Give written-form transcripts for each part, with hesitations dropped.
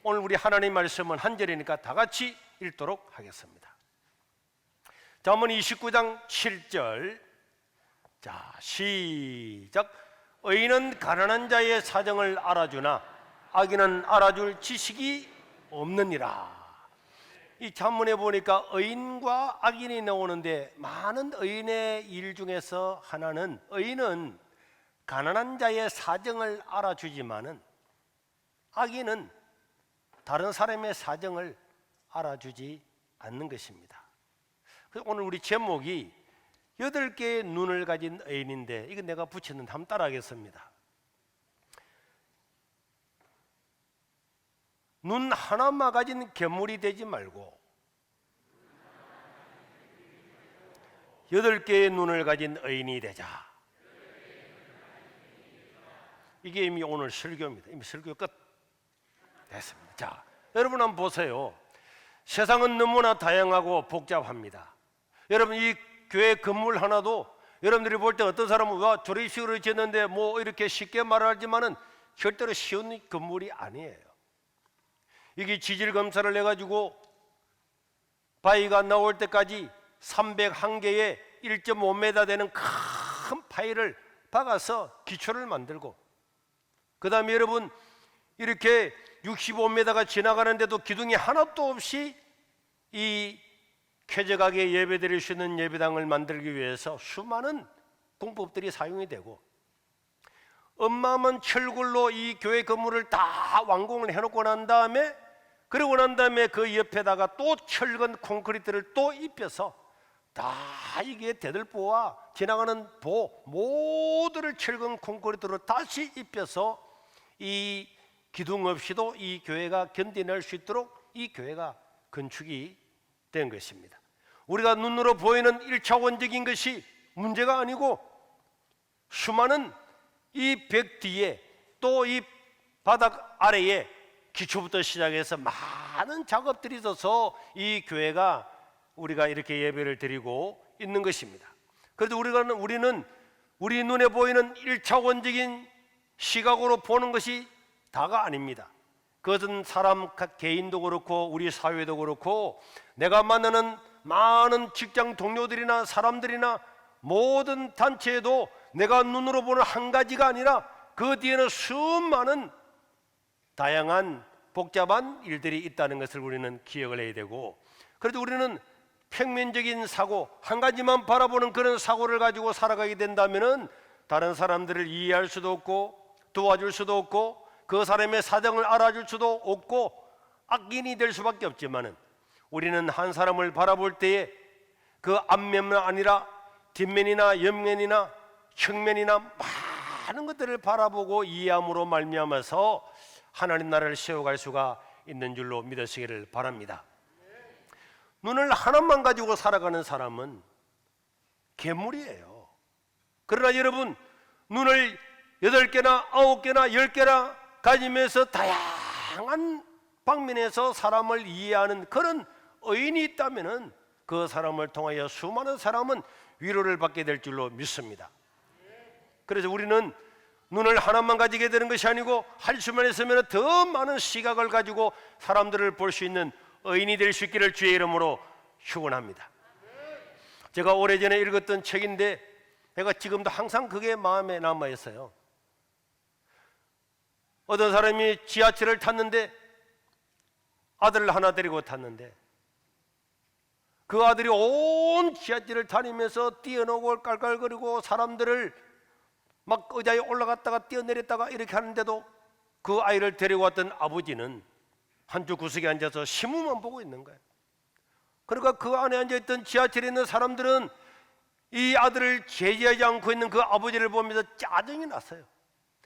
오늘 우리 하나님 말씀은 한 절이니까 다 같이 읽도록 하겠습니다. 잠언 29장 7절. 자, 시작. 의인은 가난한 자의 사정을 알아주나 악인은 알아줄 지식이 없느니라. 이 잠문에 보니까 의인과 악인이 나오는데, 많은 의인의 일 중에서 하나는, 의인은 가난한 자의 사정을 알아주지만은 악인은 다른 사람의 사정을 알아주지 않는 것입니다. 그래서 오늘 우리 제목이 8개의 눈을 가진 의인인데, 이거 내가 붙였는데 한번 따라하겠습니다. 눈 하나만 가진 괴물이 되지 말고 8개의 눈을 가진 의인이 되자. 이게 이미 오늘 설교입니다. 이미 설교 끝 됐습니다. 자, 여러분 한번 보세요. 세상은 너무나 다양하고 복잡합니다. 여러분, 이 교회 건물 하나도 여러분들이 볼 때 어떤 사람은 와 조립식으로 지었는데 뭐 이렇게 쉽게 말하지만은 절대로 쉬운 건물이 아니에요. 이게 지질 검사를 해가지고 바위가 나올 때까지 301개에 1.5m 되는 큰 파일을 박아서 기초를 만들고, 그 다음에 여러분 이렇게 65m가 지나가는데도 기둥이 하나도 없이 이 쾌적하게 예배드릴 수 있는 예배당을 만들기 위해서 수많은 공법들이 사용이 되고, 엄마만 철골로 이 교회 건물을 다 완공을 해놓고 난 다음에, 그러고 난 다음에 그 옆에다가 또 철근 콘크리트를 또 입혀서 다 이게 대들보와 지나가는 보 모두를 철근 콘크리트로 다시 입혀서 이 기둥 없이도 이 교회가 견뎌낼 수 있도록 이 교회가 건축이 된 것입니다. 우리가 눈으로 보이는 1차원적인 것이 문제가 아니고, 수많은 이 벽 뒤에 또 이 바닥 아래에 기초부터 시작해서 많은 작업들이 있어서 이 교회가 우리가 이렇게 예배를 드리고 있는 것입니다. 그래도 우리는 우리 눈에 보이는 1차원적인 시각으로 보는 것이 다가 아닙니다. 그것은 사람 개인도 그렇고 우리 사회도 그렇고 내가 만나는 많은 직장 동료들이나 사람들이나 모든 단체에도 내가 눈으로 보는 한 가지가 아니라 그 뒤에는 수많은 다양한 복잡한 일들이 있다는 것을 우리는 기억을 해야 되고, 그래도 우리는 평면적인 사고, 한 가지만 바라보는 그런 사고를 가지고 살아가게 된다면 다른 사람들을 이해할 수도 없고 도와줄 수도 없고 그 사람의 사정을 알아줄 수도 없고 악인이 될 수밖에 없지만, 우리는 한 사람을 바라볼 때에 그 앞면만 아니라 뒷면이나 옆면이나 측면이나 많은 것들을 바라보고 이해함으로 말미암아서 하나님 나라를 세워갈 수가 있는 줄로 믿으시기를 바랍니다. 눈을 하나만 가지고 살아가는 사람은 괴물이에요. 그러나 여러분, 눈을 8개나 9개나 10개나 가지면서 다양한 방면에서 사람을 이해하는 그런 의인이 있다면 그 사람을 통하여 수많은 사람은 위로를 받게 될 줄로 믿습니다. 그래서 우리는 눈을 하나만 가지게 되는 것이 아니고 할 수만 있으면 더 많은 시각을 가지고 사람들을 볼 수 있는 의인이 될 수 있기를 주의 이름으로 축원합니다. 제가 오래전에 읽었던 책인데 제가 지금도 항상 그게 마음에 남아 있어요. 어떤 사람이 지하철을 탔는데 아들을 하나 데리고 탔는데 그 아들이 온 지하철을 다니면서 뛰어노고 깔깔거리고 사람들을 막 의자에 올라갔다가 뛰어내렸다가 이렇게 하는데도 그 아이를 데리고 왔던 아버지는 한쪽 구석에 앉아서 신문만 보고 있는 거예요. 그러니까 그 안에 앉아있던 지하철에 있는 사람들은 이 아들을 제지하지 않고 있는 그 아버지를 보면서 짜증이 났어요.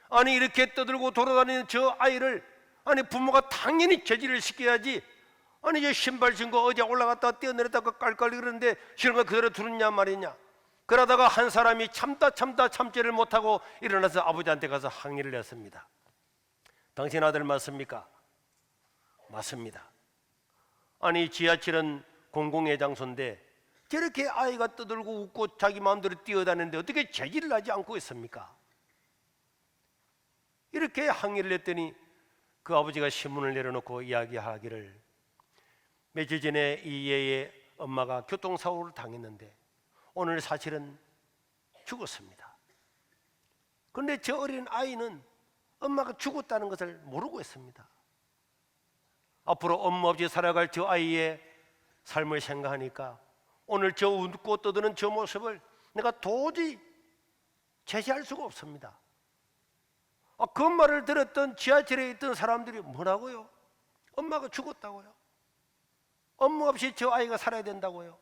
아니 이렇게 떠들고 돌아다니는 저 아이를, 아니 부모가 당연히 제지를 시켜야지, 아니 저 신발 신고 의자 올라갔다가 뛰어내렸다가 깔깔이 그러는데 이런 거 그대로 두느냐 말이냐. 그러다가 한 사람이 참다 참지를 못하고 일어나서 아버지한테 가서 항의를 했습니다. 당신 아들 맞습니까? 맞습니다. 아니 지하철은 공공의 장소인데 저렇게 아이가 떠들고 웃고 자기 마음대로 뛰어다니는데 어떻게 제지를 하지 않고 있습니까? 이렇게 항의를 했더니 그 아버지가 신문을 내려놓고 이야기하기를 며칠 전에 이 얘의 엄마가 교통사고를 당했는데 오늘 사실은 죽었습니다. 그런데 저 어린 아이는 엄마가 죽었다는 것을 모르고 있습니다. 앞으로 엄마 없이 살아갈 저 아이의 삶을 생각하니까 오늘 저 웃고 떠드는 저 모습을 내가 도저히 제시할 수가 없습니다. 그 말을 들었던 지하철에 있던 사람들이 뭐라고요? 엄마가 죽었다고요? 엄마 없이 저 아이가 살아야 된다고요?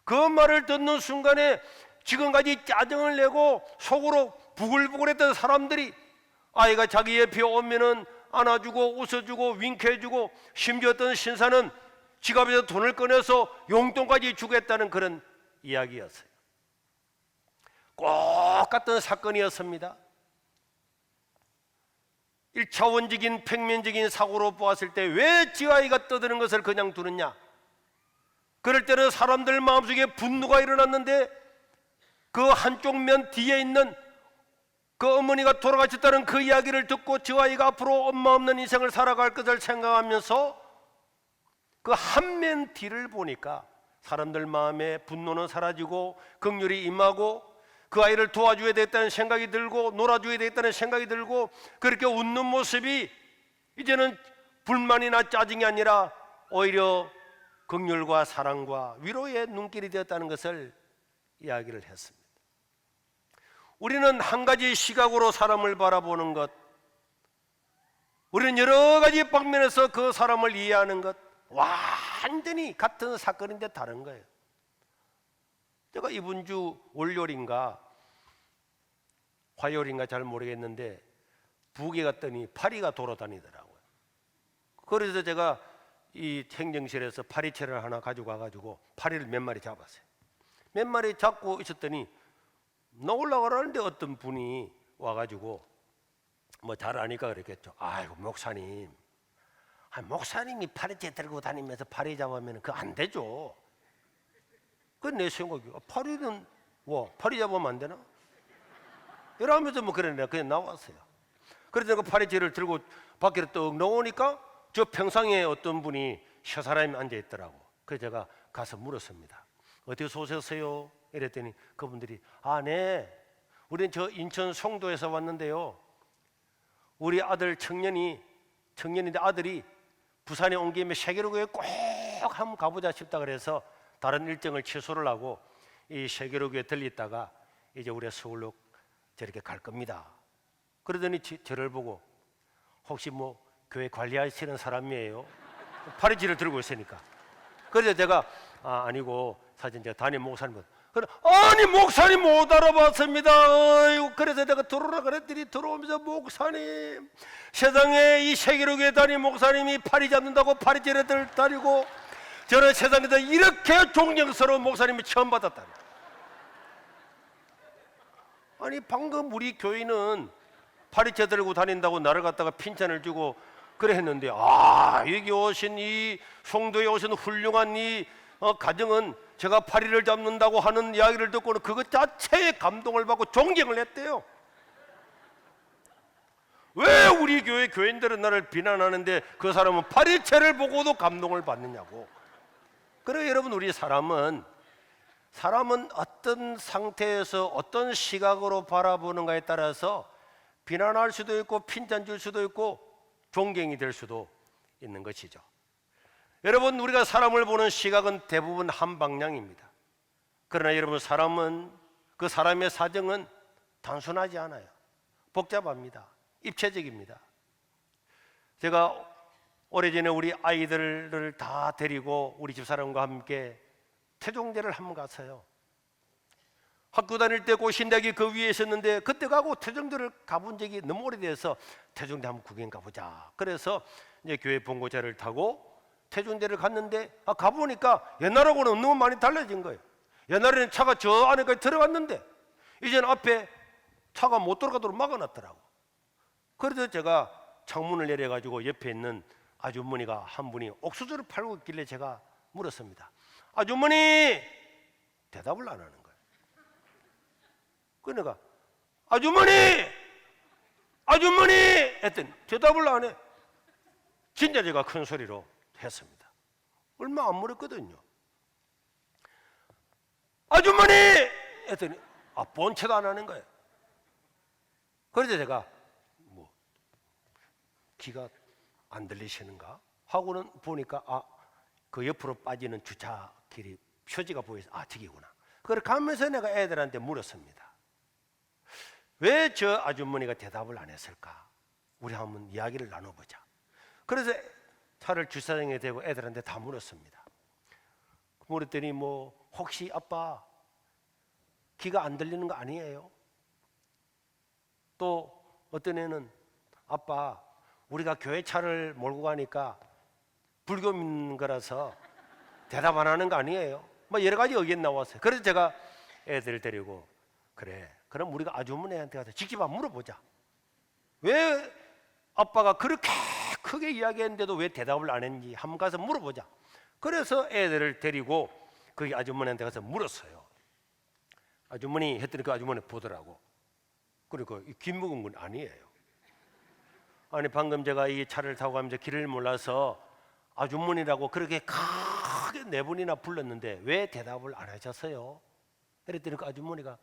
그 말을 듣는 순간에 지금까지 짜증을 내고 속으로 부글부글했던 사람들이 아이가 자기 옆에 오면은 안아주고 웃어주고 윙크해주고 심지어 어떤 신사는 지갑에서 돈을 꺼내서 용돈까지 주겠다는 그런 이야기였어요. 꼭 같은 사건이었습니다. 1차원적인 평면적인 사고로 보았을 때 왜 지 아이가 떠드는 것을 그냥 두느냐? 그럴 때는 사람들 마음속에 분노가 일어났는데 그 한쪽 면 뒤에 있는 그 어머니가 돌아가셨다는 그 이야기를 듣고 저 아이가 앞으로 엄마 없는 인생을 살아갈 것을 생각하면서 그 한 면 뒤를 보니까 사람들 마음에 분노는 사라지고 긍휼이 임하고 그 아이를 도와줘야 되겠다는 생각이 들고 놀아줘야 되겠다는 생각이 들고 그렇게 웃는 모습이 이제는 불만이나 짜증이 아니라 오히려 긍휼과 사랑과 위로의 눈길이 되었다는 것을 이야기를 했습니다. 우리는 한 가지 시각으로 사람을 바라보는 것, 우리는 여러 가지 방면에서 그 사람을 이해하는 것 완전히 같은 사건인데 다른 거예요. 제가 이번 주 월요일인가 화요일인가 잘 모르겠는데 북에 갔더니 파리가 돌아다니더라고요. 그래서 제가 이 행정실에서 파리채를 하나 가지고 와가지고 파리를 몇 마리 잡았어요. 몇 마리 잡고 있었더니 나 올라가라는데 어떤 분이 와가지고 뭐 잘 아니까 그랬겠죠. 아이고 목사님, 목사님이 파리채 들고 다니면서 파리 잡으면 그거 안 되죠. 그 내 생각이 파리는 파리 잡으면 안 되나? 이러면서 뭐 그래 내가 그냥 나왔어요. 그래서 그 파리채를 들고 밖으로 떡 나오니까 저 평상에 어떤 분이 저 사람이 앉아 있더라고. 그래서 제가 가서 물었습니다. 어디서 오셨어요? 이랬더니 그분들이 네, 우리는 저 인천 송도에서 왔는데요. 우리 아들 청년인데 아들이 부산에 온 김에 세계로교회 꼭 한번 가보자 싶다 그래서 다른 일정을 취소를 하고 이 세계로교회 들렸다가 이제 우리가 서울로 저렇게 갈 겁니다. 그러더니 저를 보고 혹시 뭐 교회 관리하시는 사람이에요? 파리지를 들고 있으니까. 그래서 제가 아니고 사실 제가 담임 목사님. 아니 목사님 못 알아봤습니다. 그래서 내가 들어오라 그랬더니 들어오면서 목사님 세상에 이 세계로교회 담임 목사님이 파리 잡는다고 파리지를 다니고 저는 세상에서 이렇게 존경스러운 목사님이 처음 받았다. 아니 방금 우리 교인은 파리채 들고 다닌다고 나를 갖다가 핀찬을 주고 그래 했는데 여기 오신 이 송도에 오신 훌륭한 이 가정은 제가 파리를 잡는다고 하는 이야기를 듣고는 그것 자체에 감동을 받고 존경을 했대요. 왜 우리 교회 교인들은 나를 비난하는데 그 사람은 파리채를 보고도 감동을 받느냐고. 그래 여러분 우리 사람은 어떤 상태에서 어떤 시각으로 바라보는가에 따라서 비난할 수도 있고 핀잔 줄 수도 있고 존경이 될 수도 있는 것이죠. 여러분 우리가 사람을 보는 시각은 대부분 한 방향입니다. 그러나 여러분 그 사람의 사정은 단순하지 않아요. 복잡합니다. 입체적입니다. 제가 오래전에 우리 아이들을 다 데리고 우리 집사람과 함께 태종대를 한번 갔어요. 학교 다닐 때 고신대학이 그 위에 있었는데 그때 가고 태종대를 가본 적이 너무 오래돼서 태종대 한번 구경 가보자. 그래서 이제 교회 본고차를 타고 태종대를 갔는데 가보니까 옛날하고는 너무 많이 달라진 거예요. 옛날에는 차가 저 안에까지 들어갔는데 이제는 앞에 차가 못 들어가도록 막아놨더라고. 그래서 제가 창문을 내려가지고 옆에 있는 아주머니가 한 분이 옥수수를 팔고 있길래 제가 물었습니다. 아주머니! 대답을 안 하는 거예요. 그러니까 아주머니! 했더니 대답을 안 해. 진짜 제가 큰 소리로 했습니다. 얼마 안 물었거든요. 아주머니! 했더니 본체도 안 하는 거예요. 그래서 제가 뭐 귀가 안 들리시는가 하고는 보니까 그 옆으로 빠지는 주차길이 표지가 보여서 저기구나. 그걸 가면서 내가 애들한테 물었습니다. 왜 저 아주머니가 대답을 안 했을까? 우리 한번 이야기를 나눠보자. 그래서 차를 주차장에 대고 애들한테 다 물었습니다. 물었더니 혹시 아빠 귀가 안 들리는 거 아니에요? 또 어떤 애는 아빠 우리가 교회 차를 몰고 가니까 불교 믿는 거라서 대답 안 하는 거 아니에요? 여러 가지 의견 나왔어요. 그래서 제가 애들을 데리고 그래 그럼 우리가 아주머니한테 가서 직접 한번 물어보자. 왜 아빠가 그렇게 크게 이야기했는데도 왜 대답을 안 했는지 한번 가서 물어보자. 그래서 애들을 데리고 거기 아주머니한테 가서 물었어요. 아주머니 했더니 그 아주머니 보더라고. 그리고 귀 먹은 건 아니에요. 아니 방금 제가 이 차를 타고 가면서 길을 몰라서 아주머니라고 그렇게 크게 네 번이나 불렀는데 왜 대답을 안 하셨어요? 그랬더니 그 아주머니가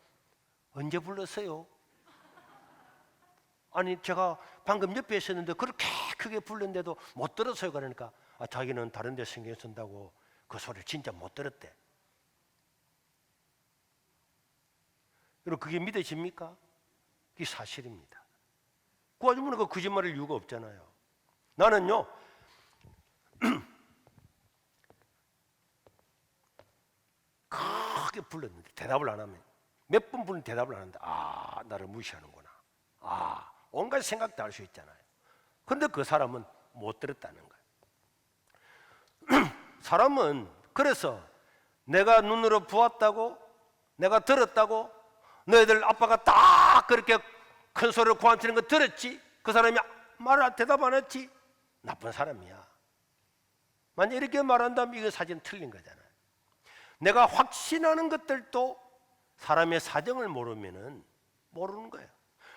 언제 불렀어요? 아니 제가 방금 옆에 있었는데 그렇게 크게 불렀는데도 못 들었어요. 그러니까 자기는 다른 데 신경 쓴다고 그 소리를 진짜 못 들었대. 여러분 그게 믿어집니까? 그게 사실입니다. 그 아주머니가 거짓말할 이유가 없잖아요. 나는요 크게 불렀는데 대답을 안 하면 몇 번 부른 대답을 안 하는데 나를 무시하는구나. 온갖 생각도 할 수 있잖아요. 그런데 그 사람은 못 들었다는 거예요. 사람은 그래서 내가 눈으로 보았다고 내가 들었다고 너희들 아빠가 딱 그렇게 큰 소리로 고함치는 거 들었지? 그 사람이 대답 안 했지? 나쁜 사람이야. 만약 이렇게 말한다면 이거 사실은 틀린 거잖아요. 내가 확신하는 것들도 사람의 사정을 모르면은 모르는 거예요.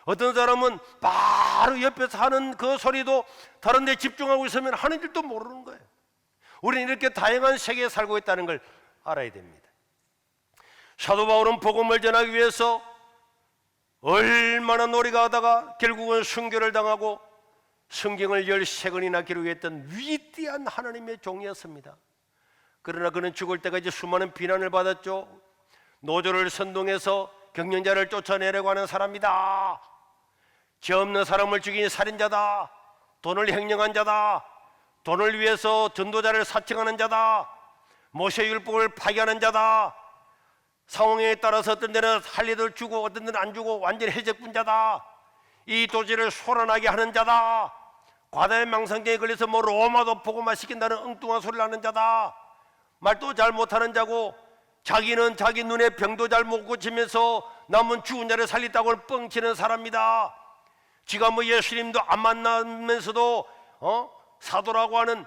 어떤 사람은 바로 옆에서 하는 그 소리도 다른 데 집중하고 있으면 하는 줄도 모르는 거예요. 우리는 이렇게 다양한 세계에 살고 있다는 걸 알아야 됩니다. 사도 바울은 복음을 전하기 위해서 얼마나 노력을 하다가 결국은 순교를 당하고 성경을 13권이나 기록했던 위대한 하나님의 종이었습니다. 그러나 그는 죽을 때까지 수많은 비난을 받았죠. 노조를 선동해서 경영자를 쫓아내려고 하는 사람이다. 죄 없는 사람을 죽인 살인자다. 돈을 횡령한 자다. 돈을 위해서 전도자를 사칭하는 자다. 모세율법을 파기하는 자다. 상황에 따라서 어떤 데는 할례를 주고 어떤 데는 안 주고 완전히 해적분자다. 이 도시를 소란하게 하는 자다. 과다의 망상증에 걸려서 로마도 복음화 시킨다는 엉뚱한 소리를 하는 자다. 말도 잘 못하는 자고 자기는 자기 눈에 병도 잘 못 고치면서 남은 죽은 자를 살렸다고 뻥치는 사람이다. 지가 예수님도 안 만나면서도 사도라고 하는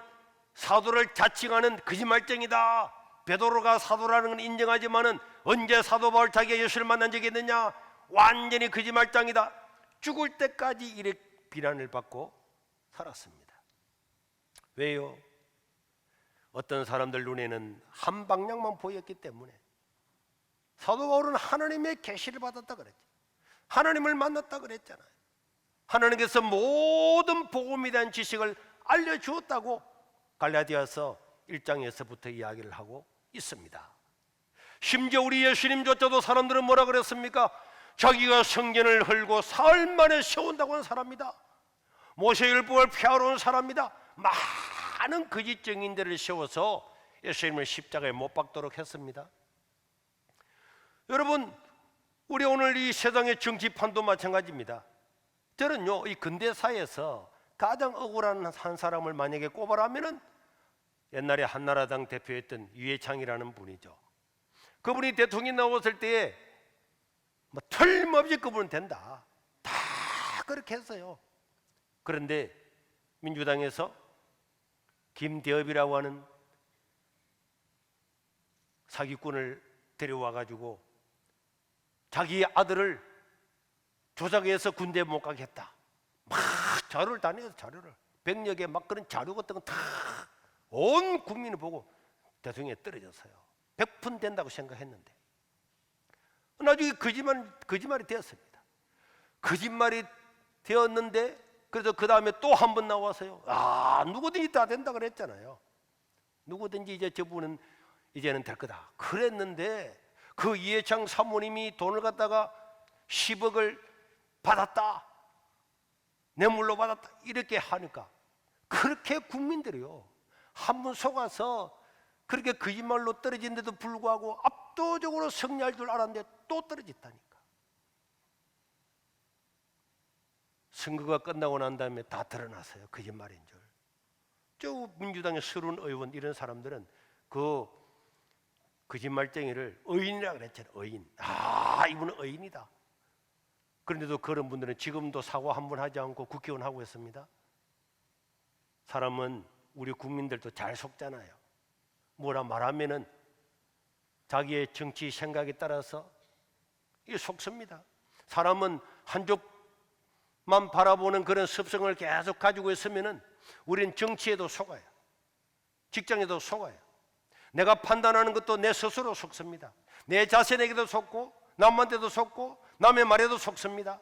사도를 자칭하는 거짓말쟁이다. 베드로가 사도라는 건 인정하지만은 언제 사도 바울 자기가 예수를 만난 적이 있느냐? 완전히 거짓말장이다. 죽을 때까지 이렇게 비난을 받고 살았습니다. 왜요? 어떤 사람들 눈에는 한 방향만 보였기 때문에. 사도 바울은 하나님의 계시를 받았다 그랬죠. 하나님을 만났다 그랬잖아요. 하나님께서 모든 복음에 대한 지식을 알려주었다고 갈라디아서 1장에서부터 이야기를 하고 있습니다. 심지어 우리 예수님조차도 사람들은 뭐라 그랬습니까? 자기가 성전을 헐고 사흘 만에 세운다고 하는 사람이다. 모세율법을 폐하러 온 사람이다. 많은 거짓 증인들을 세워서 예수님을 십자가에 못 박도록 했습니다. 여러분, 우리 오늘 이 세상의 정치판도 마찬가지입니다. 저는요, 이 근대사에서 가장 억울한 한 사람을 만약에 꼽아라면은 옛날에 한나라당 대표였던 유해창이라는 분이죠. 그분이 대통령 나왔을 때에 틀림없이 그분은 된다. 다 그렇게 했어요. 그런데 민주당에서 김대엽이라고 하는 사기꾼을 데려와가지고 자기 아들을 조작해서 군대에 못 가게 했다. 막 자료를 다 내서 자료를 백력에 막 그런 자료 같은 건 다 온 국민을 보고 대통령이 떨어졌어요. 100푼 된다고 생각했는데 나중에 거짓말이 되었습니다. 거짓말이 되었는데 그래서 그 다음에 또 한 번 나와서요. 누구든지 다 된다 그랬잖아요. 누구든지 이제 저분은 이제는 될 거다 그랬는데 그 이해창 사모님이 돈을 갖다가 10억을 받았다, 뇌물로 받았다 이렇게 하니까 그렇게 국민들이요 한 번 속아서 그렇게 거짓말로 떨어진데도 불구하고 압도적으로 승리할 줄 알았는데 또 떨어졌다니까. 선거가 끝나고 난 다음에 다 드러났어요. 거짓말인 줄. 저 민주당의 서른 의원 이런 사람들은 그 거짓말쟁이를 의인이라고 그랬잖아요. 의인. 이분은 의인이다. 그런데도 그런 분들은 지금도 사과 한 번 하지 않고 국회의원 하고 있습니다. 사람은 우리 국민들도 잘 속잖아요. 뭐라 말하면은 자기의 정치 생각에 따라서 이 속습니다. 사람은 한쪽만 바라보는 그런 습성을 계속 가지고 있으면은 우리는 정치에도 속아요. 직장에도 속아요. 내가 판단하는 것도 내 스스로 속습니다. 내 자신에게도 속고 남한테도 속고 남의 말에도 속습니다.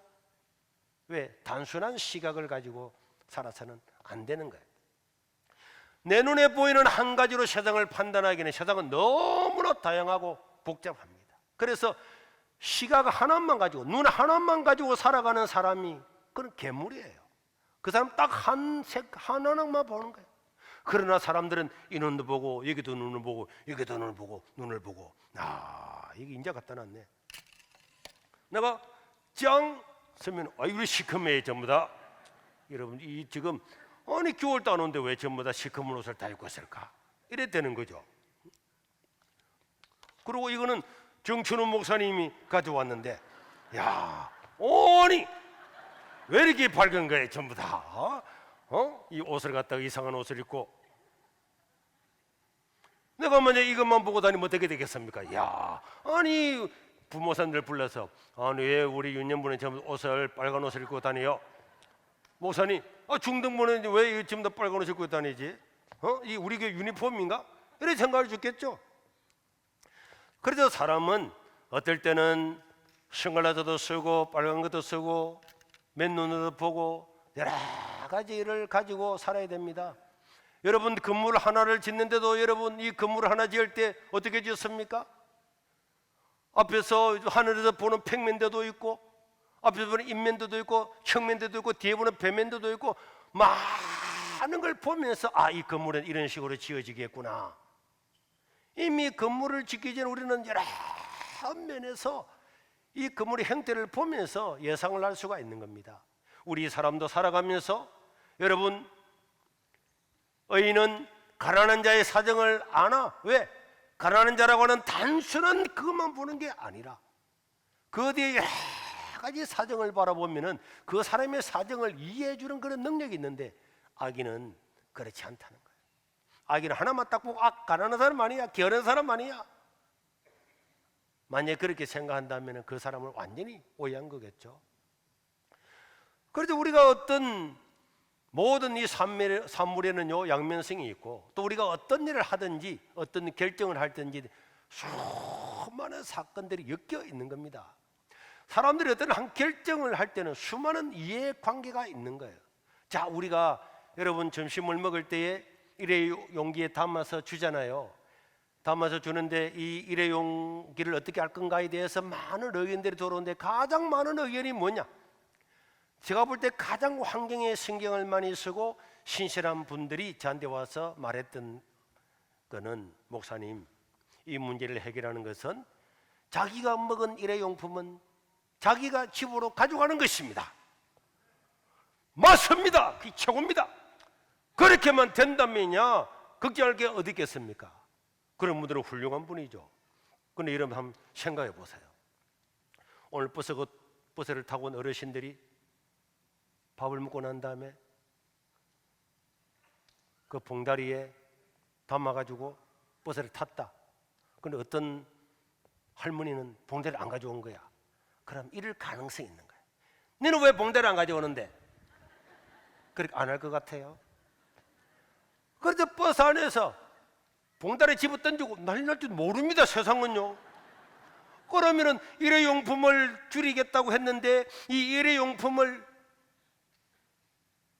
왜? 단순한 시각을 가지고 살아서는 안 되는 거예요. 내 눈에 보이는 한 가지로 세상을 판단하기에는 세상은 너무나 다양하고 복잡합니다. 그래서 시각 하나만 가지고 눈 하나만 가지고 살아가는 사람이 그건 괴물이에요. 그 사람 딱 한 색 하나만 보는 거예요. 그러나 사람들은 이 눈도 보고 여기도 눈을 보고 여기도 눈을 보고 눈을 보고 이게 인자 갖다 놨네. 내가 짱 쓰면 이리 시커매요 전부 다. 여러분 이 지금 아니 겨울도 안 오는데 왜 전부 다 시커먼 옷을 다 입고 있을까? 이래 되는 거죠. 그리고 이거는 정춘훈 목사님이 가져왔는데 아니 왜 이렇게 밝은 거예요 전부 다? 이 옷을 갖다가 이상한 옷을 입고 내가 만약 이것만 보고 다니면 어떻게 되겠습니까? 아니 부모님들 불러서 아니 왜 우리 윤년부는 전부 옷을 빨간 옷을 입고 다녀요? 목사님 중등부는 왜 지금 다 빨간 옷을 입고 다니지? 이 우리 교회 유니폼인가? 이렇게 생각을 줬겠죠. 그래서 사람은 어떨 때는 선글라스도 쓰고 빨간 것도 쓰고 맨눈으로 보고 여러 가지를 가지고 살아야 됩니다. 여러분 건물 하나를 짓는데도 여러분 이 건물 하나 지을 때 어떻게 짓습니까? 앞에서 하늘에서 보는 평면도도 있고 앞에서 보는 인면도도 있고 측면도도 있고 뒤에 보는 배면도도 있고 많은 걸 보면서 이 건물은 이런 식으로 지어지겠구나. 이미 건물을 짓기 전에 우리는 여러 면에서 이 건물의 형태를 보면서 예상을 할 수가 있는 겁니다. 우리 사람도 살아가면서 여러분 의인은 가난한 자의 사정을 아나? 왜? 가난한 자라고 하는 단순한 그것만 보는 게 아니라 그 뒤에 여러 가지 사정을 바라보면은 그 사람의 사정을 이해해 주는 그런 능력이 있는데 악인은 그렇지 않다는 거예요. 악인은 하나만 딱 보고 가난한 사람 아니야, 게으른 사람 아니야. 만약 그렇게 생각한다면 그 사람을 완전히 오해한 거겠죠. 그래서 우리가 어떤 모든 이 산물에는요 양면성이 있고 또 우리가 어떤 일을 하든지 어떤 결정을 할든지 수많은 사건들이 엮여 있는 겁니다. 사람들이 어떤 한 결정을 할 때는 수많은 이해관계가 있는 거예요. 자, 우리가 여러분 점심을 먹을 때에 일회용기에 담아서 주잖아요. 담아서 주는데 이 일회용기를 어떻게 할 건가에 대해서 많은 의견들이 들어오는데 가장 많은 의견이 뭐냐? 제가 볼 때 가장 환경에 신경을 많이 쓰고 신실한 분들이 저한테 와서 말했던 거는 목사님, 이 문제를 해결하는 것은 자기가 먹은 일회용품은 자기가 집으로 가져가는 것입니다. 맞습니다. 그게 최고입니다. 그렇게만 된다면야 걱정할 게 어디 있겠습니까? 그런 분들은 훌륭한 분이죠. 그런데 여러분 한번 생각해 보세요. 오늘 버스를 타고 온 어르신들이 밥을 먹고 난 다음에 그 봉다리에 담아가지고 버스를 탔다. 그런데 어떤 할머니는 봉다리를 안 가져온 거야. 그럼 이럴 가능성이 있는 거야. 너는 왜 봉다리를 안 가져오는데? 그렇게 안 할 것 같아요. 그래서 버스 안에서 봉다리 집어 던지고 난리 날 줄 모릅니다, 세상은요. 그러면은 일회용품을 줄이겠다고 했는데 이 일회용품을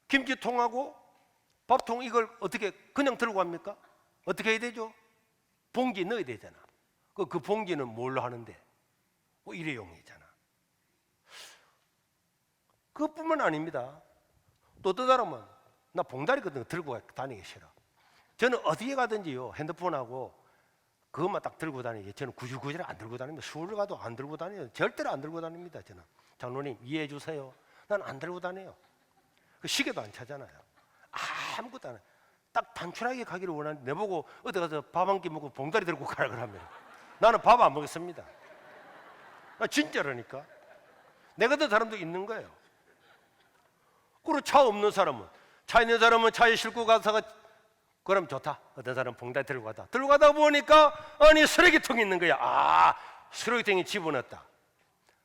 김치통하고 밥통 이걸 어떻게 그냥 들고 갑니까? 어떻게 해야 되죠? 봉지 넣어야 되잖아. 그 봉지는 뭘로 하는데? 일회용이잖아. 그것뿐만 아닙니다. 또 어떤 사람은 나 봉다리 같은 거 들고 다니기 싫어. 저는 어디에 가든지요, 핸드폰하고 그것만 딱 들고 다니지. 저는 구질구질 안 들고 다닙니다. 서울 가도 안 들고 다녀요. 절대로 안 들고 다닙니다. 저는. 장로님 이해해 주세요. 난 안 들고 다녀요. 그 시계도 안 차잖아요. 아무것도 안 해요. 딱 단순하게 가기를 원하는데 내보고 어디 가서 밥 한 끼 먹고 봉다리 들고 가라 그러면 나는 밥 안 먹겠습니다. 진짜라니까. 내 같은 사람도 있는 거예요. 그리고 차 없는 사람은, 차 있는 사람은 차에 싣고 가서 그럼 좋다. 어떤 사람은 봉다리 들고 가다 보니까 아니 쓰레기통이 있는 거야. 쓰레기통에 집어넣었다.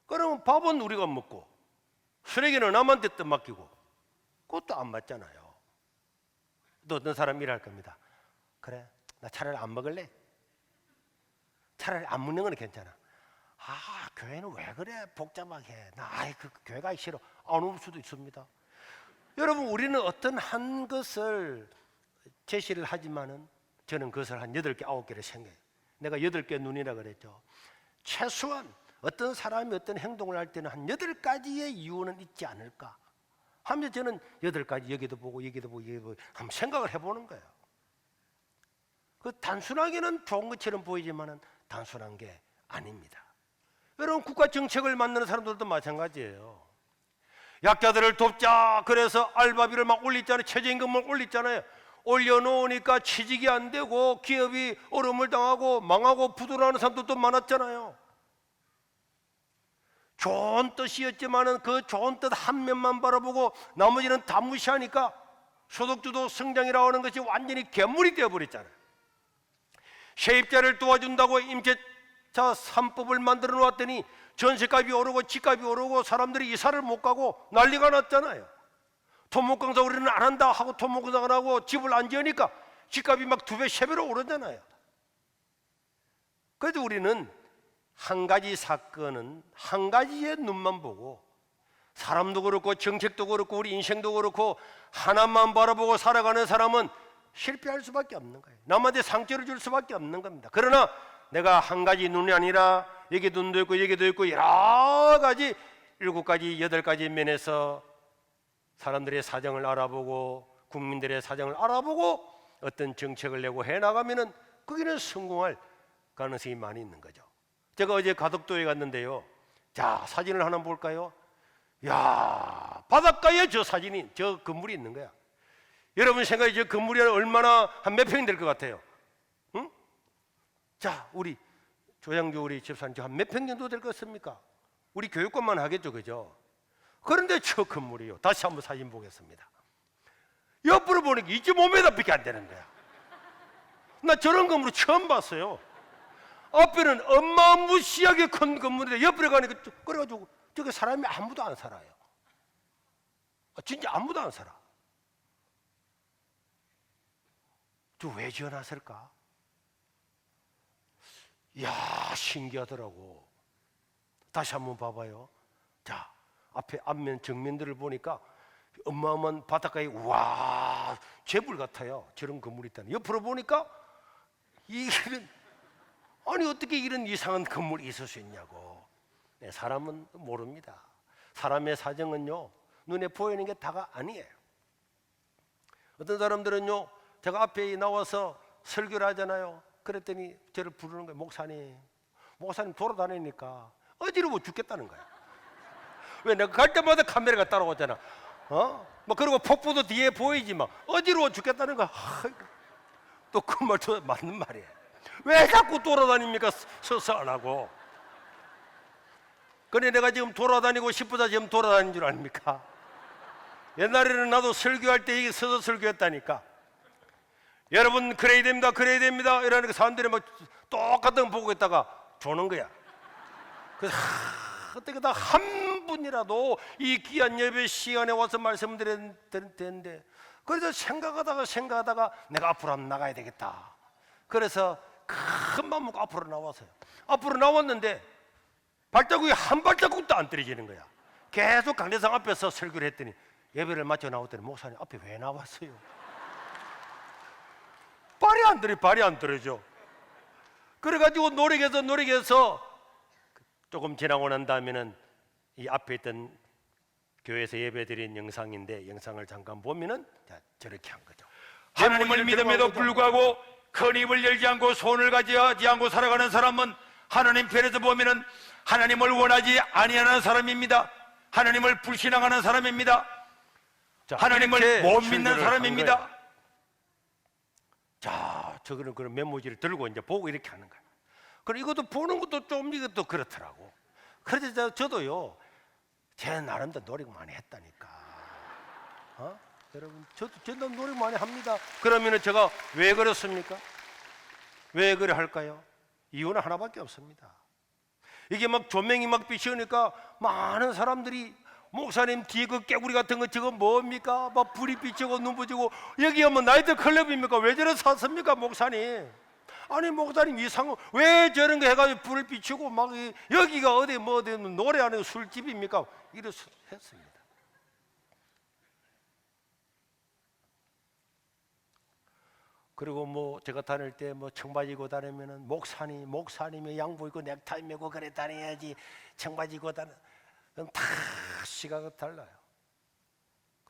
그러면 밥은 우리가 먹고 쓰레기는 남한테 떠맡기고 그것도 안 맞잖아요. 또 어떤 사람이 이럴 겁니다. 그래, 나 차라리 안 먹을래? 차라리 안 먹는 건 괜찮아. 교회는 왜 그래 복잡하게. 나 그 교회 가기 싫어. 안 올 수도 있습니다. 여러분, 우리는 어떤 한 것을 제시를 하지만은 저는 그것을 한 8개, 9개를 생각해요. 내가 8개 눈이라 그랬죠. 최소한 어떤 사람이 어떤 행동을 할 때는 한 8가지의 이유는 있지 않을까 하면서 저는 8가지 여기도 보고 여기도 보고 여기도 보고 한번 생각을 해보는 거예요. 그 단순하게는 좋은 것처럼 보이지만은 단순한 게 아닙니다. 여러분, 국가 정책을 만드는 사람들도 마찬가지예요. 약자들을 돕자 그래서 알바비를 막 올리잖아요. 최저임금을 올리잖아요. 올려놓으니까 취직이 안 되고 기업이 어려움을 당하고 망하고 부도나는 사람들도 많았잖아요. 좋은 뜻이었지만은 그 좋은 뜻 한 면만 바라보고 나머지는 다 무시하니까 소득주도 성장이라고 하는 것이 완전히 괴물이 되어버렸잖아요. 세입자를 도와준다고 임대차 3법을 만들어 놓았더니 전세값이 오르고 집값이 오르고 사람들이 이사를 못 가고 난리가 났잖아요. 토목공사 우리는 안 한다 하고 토목공사 안 하고 집을 안 지으니까 집값이 막 2배, 3배로 오르잖아요. 그래도 우리는 한 가지 사건은 한 가지의 눈만 보고 사람도 그렇고 정책도 그렇고 우리 인생도 그렇고 하나만 바라보고 살아가는 사람은 실패할 수밖에 없는 거예요. 남한테 상처를 줄 수밖에 없는 겁니다. 그러나 내가 한 가지 눈이 아니라 여기 눈도 있고 여기도 있고 여러 가지 7가지, 8가지 면에서 사람들의 사정을 알아보고 국민들의 사정을 알아보고 어떤 정책을 내고 해나가면은 거기는 성공할 가능성이 많이 있는 거죠. 제가 어제 가덕도에 갔는데요. 자, 사진을 하나 볼까요? 야, 바닷가에 저 사진이, 저 건물이 있는 거야. 여러분 생각에 저 건물이 얼마나 한 몇 평이 될 것 같아요? 응? 자, 우리 조양주 우리 집사님 한 몇 평 정도 될 것 같습니까? 우리 교육권만 하겠죠, 그죠? 그런데 저 건물이요. 다시 한번 사진 보겠습니다. 옆으로 보니까 2.5m밖에 안 되는 거야. 나 저런 건물 처음 봤어요. 앞에는 어마무시하게 큰 건물인데 옆으로 가니까 그래가지고 저게 사람이 아무도 안 살아요. 진짜 아무도 안 살아. 저 왜 지어놨을까? 이야, 신기하더라고. 다시 한번 봐봐요. 자, 앞에 앞면 정면들을 보니까 어마어마한 바닷가에 와 재벌 같아요. 저런 건물이 있다니. 옆으로 보니까 이런 아니 어떻게 이런 이상한 건물이 있을 수 있냐고. 네, 사람은 모릅니다. 사람의 사정은요 눈에 보이는 게 다가 아니에요. 어떤 사람들은요 제가 앞에 나와서 설교를 하잖아요. 그랬더니 저를 부르는 거예요. 목사님 돌아다니니까 어지러워 죽겠다는 거야. 왜 내가 갈 때마다 카메라가 따라오잖아. 뭐 그리고 폭포도 뒤에 보이지 막 어지러워 죽겠다는 거야. 또 그 말도 맞는 말이에요. 왜 자꾸 돌아다닙니까? 서서 안 하고. 그래 내가 지금 돌아다니고 싶어서 지금 돌아다니는 줄 아닙니까? 옛날에는 나도 설교할 때 이게 서서 설교했다니까. 여러분 그래야 됩니다, 그래야 됩니다 이러니까 사람들이 막 똑같은 거 보고 있다가 조는 거야. 그래서 어떻게 다 한 분이라도 이 귀한 예배 시간에 와서 말씀드려야 되는데 그래서 생각하다가 내가 앞으로 한번 나가야 되겠다. 그래서 큰 맘 먹고 앞으로 나왔어요. 앞으로 나왔는데 발자국이 한 발자국도 안 떨어지는 거야. 계속 강대상 앞에서 설교를 했더니 예배를 마쳐 나왔더니 목사님 앞에 왜 나왔어요? 발이 안 떨어져. 그래가지고 노력해서 조금 지나고 난 다음에는 이 앞에 있던 교회에서 예배드린 영상인데 영상을 잠깐 보면은 저렇게 한 거죠. 하나님을 믿음에도 불구하고 큰 입을 열지 않고 손을 가지지 않고 살아가는 사람은 하나님 편에서 보면은 하나님을 원하지 아니하는 사람입니다. 하나님을 불신앙하는 사람입니다. 자, 하나님을 못 믿는 사람입니다. 자, 저거는 그런 메모지를 들고 이제 보고 이렇게 하는 거야. 그리고 이것도 보는 것도 좀 이것도 그렇더라고. 그래서 저도요, 제 나름대로 노력 많이 했다니까. 여러분, 저도 노력 많이 합니다. 그러면은 제가 왜 그렇습니까? 왜 그래 할까요? 이유는 하나밖에 없습니다. 이게 막 조명이 막 비치니까 많은 사람들이 목사님 뒤에 그 깨구리 같은 거 저거 뭡니까? 막 불이 비치고 눈 부지고 여기가 뭐 나이트 클럽입니까? 왜 저래 샀습니까 목사님? 아니 목사님 이상은 왜 저런 거 해가지고 불을 비추고 막 여기가 어디 뭐 어디 노래하는 술집입니까? 이래서 했습니다. 그리고 뭐 제가 다닐 때 뭐 청바지 입고 다니면은 목사님이 양복 입고 넥타이 메고 그래 다녀야지 청바지 입고 다니는 다 시각이 달라요.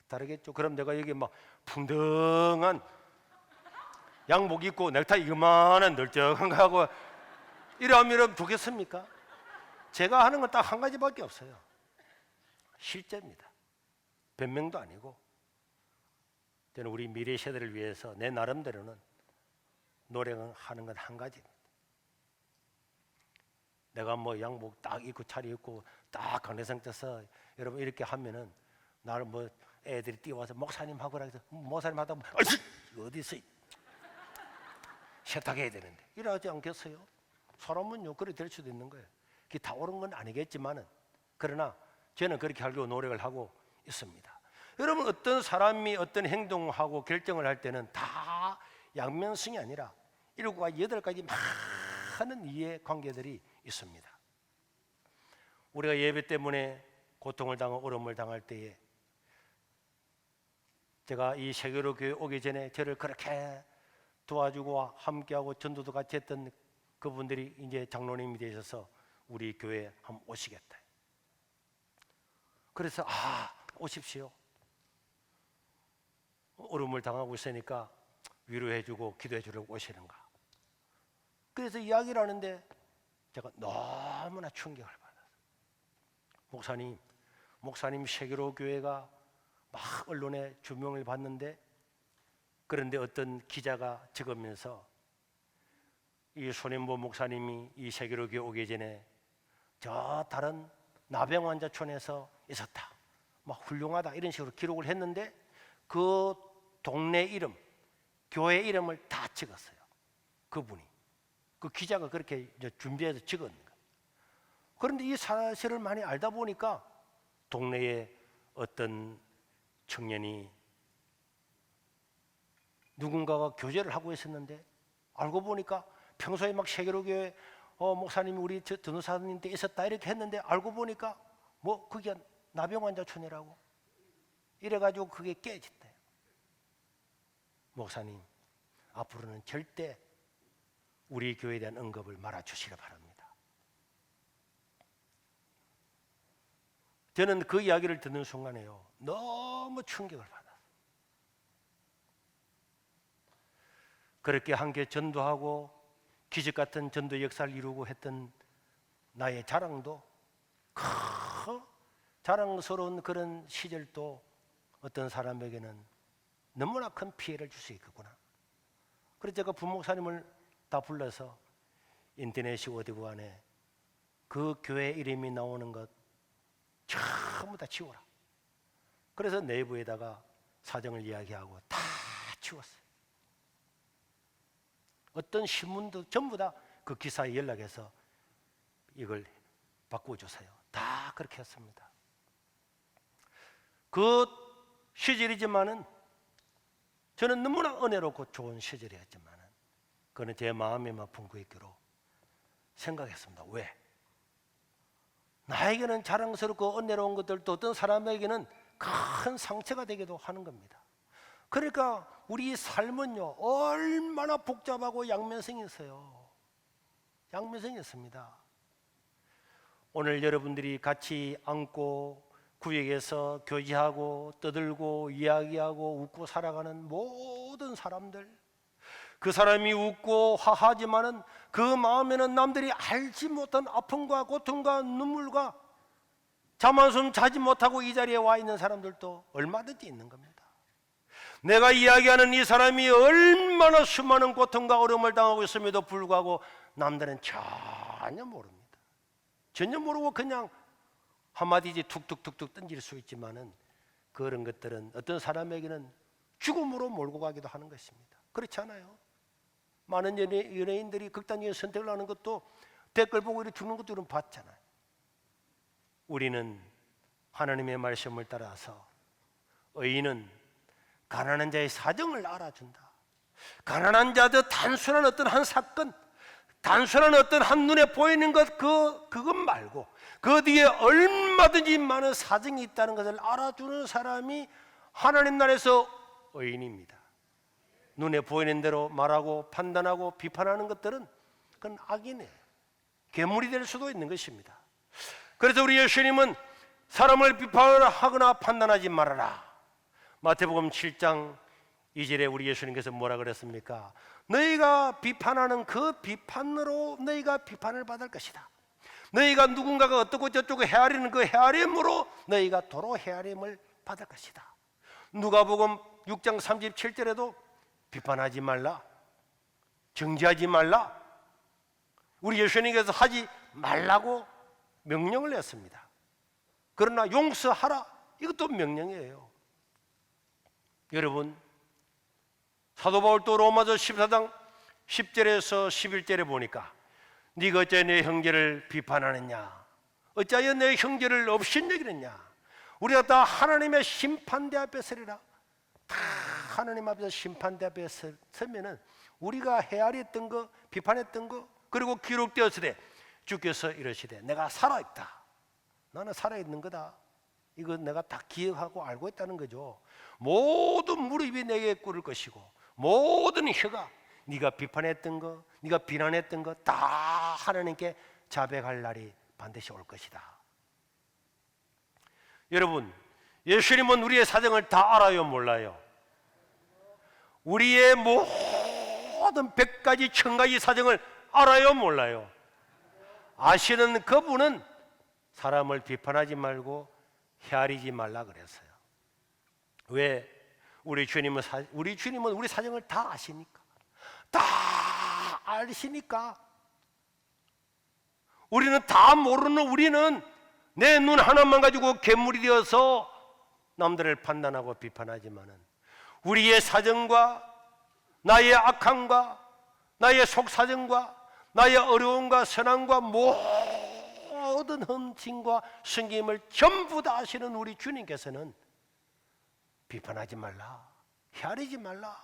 다르겠죠. 그럼 내가 여기 막 풍덩한 양복 입고 넥타이 이만한 널쩍한 거 하고 이러면 좋겠습니까? 제가 하는 건 딱 한 가지밖에 없어요. 실제입니다. 변명도 아니고 저는 우리 미래 세대를 위해서 내 나름대로는 노력하는 건 한 가지입니다. 내가 뭐 양복 딱 입고 차려입고 딱 강대상 떠서 여러분 이렇게 하면은 나를 뭐 애들이 뛰어와서 목사님 하고라 해서 목사님 하다 보면 어디 있어? 세탁해야 되는데 이러지 않겠어요? 사람은요 그래 될 수도 있는 거예요. 그게 다 옳은 건 아니겠지만은 그러나 저는 그렇게 하려고 노력을 하고 있습니다. 여러분 어떤 사람이 어떤 행동을 하고 결정을 할 때는 다 양면성이 아니라 7가지 8가지 많은 이해관계들이 있습니다. 우리가 예배 때문에 고통을 당하고 어려움을 당할 때에 제가 이 세계로 교회 오기 전에 저를 그렇게 도와주고 함께하고 전도도 같이 했던 그분들이 이제 장로님이 되셔서 우리 교회에 한번 오시겠다. 그래서 오십시오. 어려움을 당하고 있으니까 위로해주고 기도해주려고 오시는가. 그래서 이야기를 하는데 제가 너무나 충격을 받았어요. 목사님 세계로 교회가 막 언론에 주명을 받는데 그런데 어떤 기자가 적으면서 이 손인보 목사님이 이 세계로 교회 오기 전에 저 다른 나병 환자촌에서 있었다. 막 훌륭하다 이런 식으로 기록을 했는데 그 동네 이름, 교회 이름을 다 찍었어요. 그분이. 그 기자가 그렇게 이제 준비해서 찍은 거예요. 그런데 이 사실을 많이 알다 보니까 동네에 어떤 청년이 누군가가 교제를 하고 있었는데 알고 보니까 평소에 막 세계로교회 목사님이 우리 전도사님 때 있었다 이렇게 했는데 알고 보니까 뭐 그게 나병환자촌이라고 이래가지고 그게 깨졌대요. 목사님 앞으로는 절대 우리 교회에 대한 언급을 말아주시기 바랍니다. 저는 그 이야기를 듣는 순간에요 너무 충격을 받았어요. 그렇게 함께 전도하고 기적 같은 전도 역사를 이루고 했던 나의 자랑도 자랑스러운 그런 시절도 어떤 사람에게는 너무나 큰 피해를 줄 수 있겠구나. 그래서 제가 부목사님을 다 불러서 인터넷이 어디고 간에 그 교회 이름이 나오는 것 전부 다 지워라. 그래서 내부에다가 사정을 이야기하고 다 지웠어요. 어떤 신문도 전부 다 그 기사에 연락해서 이걸 바꿔주세요. 다 그렇게 했습니다. 그 시절이지만은 저는 너무나 은혜롭고 좋은 시절이었지만 그는 제 마음에만 분구했기로 생각했습니다. 왜? 나에게는 자랑스럽고 은혜로운 것들도 어떤 사람에게는 큰 상처가 되기도 하는 겁니다. 그러니까 우리 삶은요 얼마나 복잡하고 양면성이 있어요. 양면성이 있습니다. 오늘 여러분들이 같이 앉고 구역에서 교제하고 떠들고 이야기하고 웃고 살아가는 모든 사람들, 그 사람이 웃고 화하지만은 그 마음에는 남들이 알지 못한 아픔과 고통과 눈물과 잠 한숨 자지 못하고 이 자리에 와 있는 사람들도 얼마든지 있는 겁니다. 내가 이야기하는 이 사람이 얼마나 수많은 고통과 어려움을 당하고 있음에도 불구하고 남들은 전혀 모릅니다. 전혀 모르고 그냥 한마디지 툭툭툭툭 던질 수 있지만은 그런 것들은 어떤 사람에게는 죽음으로 몰고 가기도 하는 것입니다. 그렇지 않아요? 많은 연예인들이 극단적인 선택을 하는 것도 댓글 보고 이렇게 죽는 것도 우리는 봤잖아요. 우리는 하나님의 말씀을 따라서 의인은 가난한 자의 사정을 알아준다. 가난한 자도 단순한 어떤 한 사건, 단순한 어떤 한 눈에 보이는 것 그것 말고 그 뒤에 얼마든지 많은 사정이 있다는 것을 알아주는 사람이 하나님 나라에서 의인입니다. 눈에 보이는 대로 말하고 판단하고 비판하는 것들은 그건 악이네, 괴물이 될 수도 있는 것입니다. 그래서 우리 예수님은 사람을 비판하거나 판단하지 말아라. 마태복음 7장 2절에 우리 예수님께서 뭐라 그랬습니까? 너희가 비판하는 그 비판으로 너희가 비판을 받을 것이다. 너희가 누군가가 어떻고 저쩌고 헤아리는 그 헤아림으로 너희가 도로 헤아림을 받을 것이다. 누가복음 6장 37절에도 비판하지 말라, 정죄하지 말라, 우리 예수님께서 하지 말라고 명령을 했습니다. 그러나 용서하라, 이것도 명령이에요. 여러분, 사도 바울도 로마서 14장 10절에서 11절에 보니까 네가 어찌 내 형제를 비판하느냐, 어찌하여 내 형제를 업신여기느냐. 우리가 다 하나님의 심판대 앞에 서리라. 다 하나님 앞에서 심판대 앞에 서면은 우리가 헤아렸던 거, 비판했던 거, 그리고 기록되었을 때 주께서 이러시되 내가 살아있다, 나는 살아있는 거다, 이거 내가 다 기억하고 알고 있다는 거죠. 모든 무릎이 내게 꿇을 것이고 모든 혀가 네가 비판했던 거, 네가 비난했던 거 다 하나님께 자백할 날이 반드시 올 것이다. 여러분, 예수님은 우리의 사정을 다 알아요, 몰라요? 우리의 모든 100가지 1000가지 사정을 알아요, 몰라요? 아시는 그분은 사람을 비판하지 말고 헤아리지 말라 그랬어요. 왜? 우리 주님은 우리 사정을 다 아시니까, 다 아시니까. 우리는 다 모르는 우리는 내 눈 하나만 가지고 괴물이 되어서 남들을 판단하고 비판하지만은 우리의 사정과 나의 악함과 나의 속사정과 나의 어려움과 선함과 모든 흠짐과 숨김을 전부 다 아시는 우리 주님께서는 비판하지 말라, 헤아리지 말라.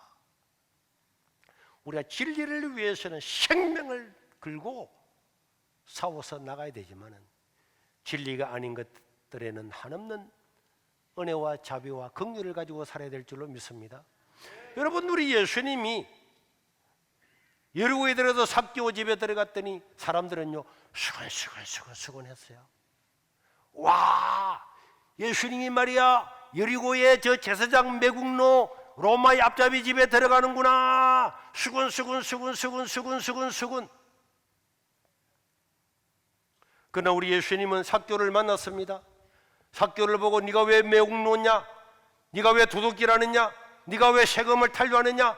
우리가 진리를 위해서는 생명을 걸고 싸워서 나가야 되지만은 진리가 아닌 것들에는 한없는 은혜와 자비와 긍휼을 가지고 살아야 될 줄로 믿습니다. 여러분, 우리 예수님이 여리고에 들어서 삭개오 집에 들어갔더니 사람들은요 수근수근 했어요. 와, 예수님이 말이야 여리고의 저 제사장 매국노 로마의 앞잡이 집에 들어가는구나. 수근. 그러나 우리 예수님은 삭개오를 만났습니다. 삭개오를 보고 네가 왜 매국노냐, 네가 왜 도둑질하느냐, 네가 왜 세금을 탈루하느냐,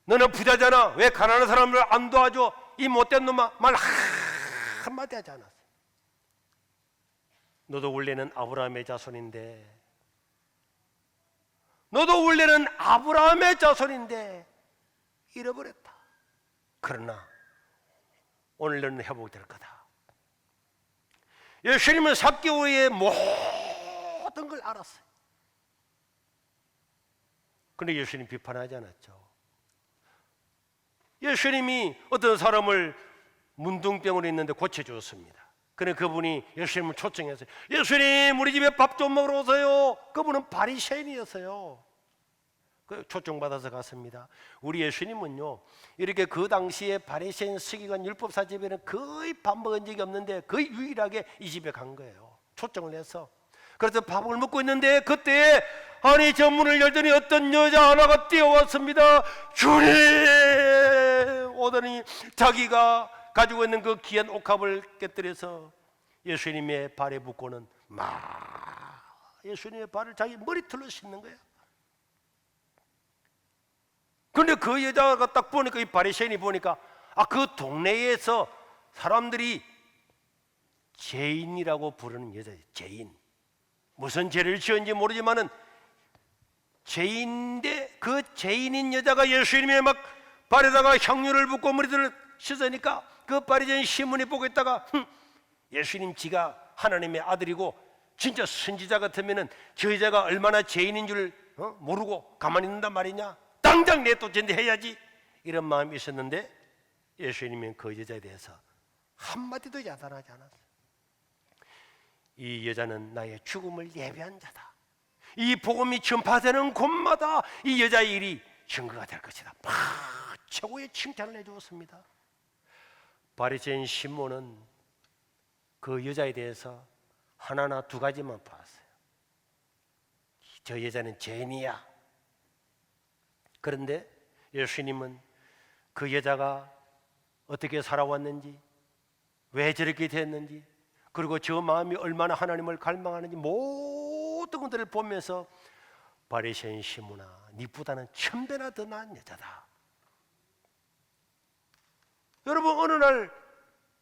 너는 부자잖아, 왜 가난한 사람을 안 도와줘, 이 못된 놈아. 말 한마디 하지 않았어. 너도 원래는 아브라함의 자손인데, 너도 원래는 아브라함의 자손인데 잃어버렸다. 그러나 오늘 너는 회복될 거다. 예수님은 삭개오의 모든 걸 알았어요. 그런데 예수님 비판하지 않았죠. 예수님이 어떤 사람을 문둥병으로 있는데 고쳐주었습니다. 그런데 그분이 예수님을 초청했어요. 예수님, 우리 집에 밥 좀 먹으러 오세요. 그분은 바리새인이었어요. 그 초청받아서 갔습니다. 우리 예수님은요, 이렇게 그 당시에 바리새인 서기관 율법사 집에는 거의 밥 먹은 적이 없는데 거의 유일하게 이 집에 간 거예요. 초청을 해서. 그래서 밥을 먹고 있는데 그때 아니 저 문을 열더니 어떤 여자 하나가 뛰어왔습니다. 주님! 오더니 자기가 가지고 있는 그 귀한 옥합을 깨뜨려서 예수님의 발에 붓고는 막 예수님의 발을 자기 머리털로 씻는 거예요. 그런데 그 여자가 딱 보니까, 이 바리새인이 보니까, 그 동네에서 사람들이 죄인이라고 부르는 여자예요. 죄인. 무슨 죄를 지었는지 모르지만은 죄인인데, 그 죄인인 여자가 예수님의 막 발에다가 향유를 붓고 머리들을 씻으니까 그 바리새인 시몬이 보고 있다가 예수님 지가 하나님의 아들이고 진짜 선지자 같으면은 저 여자가 얼마나 죄인인 줄 모르고 가만히 있는단 말이냐, 당장 내쫓는데 해야지, 이런 마음이 있었는데 예수님은 그 여자에 대해서 한마디도 야단하지 않았어요. 이 여자는 나의 죽음을 예비한 자다. 이 복음이 전파되는 곳마다 이 여자의 일이 증거가 될 것이다. 막 최고의 칭찬을 해주었습니다. 바리새인 시몬은 그 여자에 대해서 하나나 두 가지만 봤어요. 저 여자는 죄인이야. 그런데 예수님은 그 여자가 어떻게 살아왔는지, 왜 저렇게 됐는지, 그리고 저 마음이 얼마나 하나님을 갈망하는지 모든 것들을 보면서 바리새인 시몬아, 니보다는 1000배나 더 나은 여자다. 여러분, 어느 날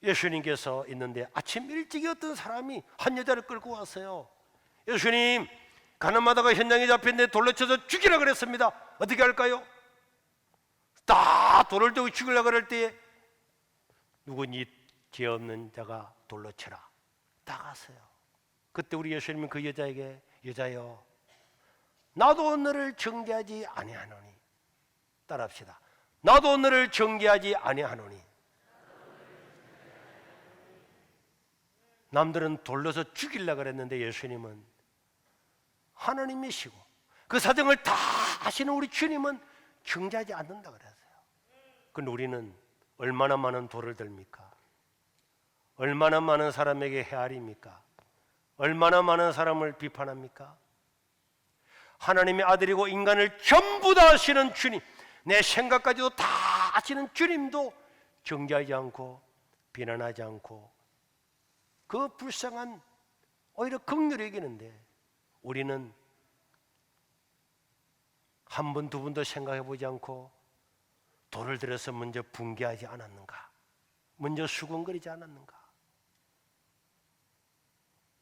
예수님께서 있는데 아침 일찍이 어떤 사람이 한 여자를 끌고 왔어요. 예수님, 가늠하다가 현장에 잡혔는데 돌로 쳐서 죽이라 그랬습니다. 어떻게 할까요? 딱 돌을 들고 죽이려고 그럴 때에 누구니 죄 없는 자가 돌로 쳐라. 딱 갔어요. 그때 우리 예수님은 그 여자에게, 여자여, 나도 너를 정죄하지 아니하노니. 따라합시다. 나도 너를 정죄하지 아니하노니. 남들은 돌려서 죽이려고 그랬는데 예수님은 하나님이시고 그 사정을 다 아시는 우리 주님은 정죄하지 않는다 그랬어요. 그런데 우리는 얼마나 많은 돌을 듭니까? 얼마나 많은 사람에게 헤아립니까? 얼마나 많은 사람을 비판합니까? 하나님의 아들이고 인간을 전부 다 아시는 주님, 내 생각까지도 다 아시는 주님도 정죄하지 않고 비난하지 않고 그 불쌍한, 오히려 긍휼히 여기는데 우리는 한 번, 두 번도 생각해 보지 않고 돌을 들어서 먼저 붕괴하지 않았는가? 먼저 수군거리지 않았는가?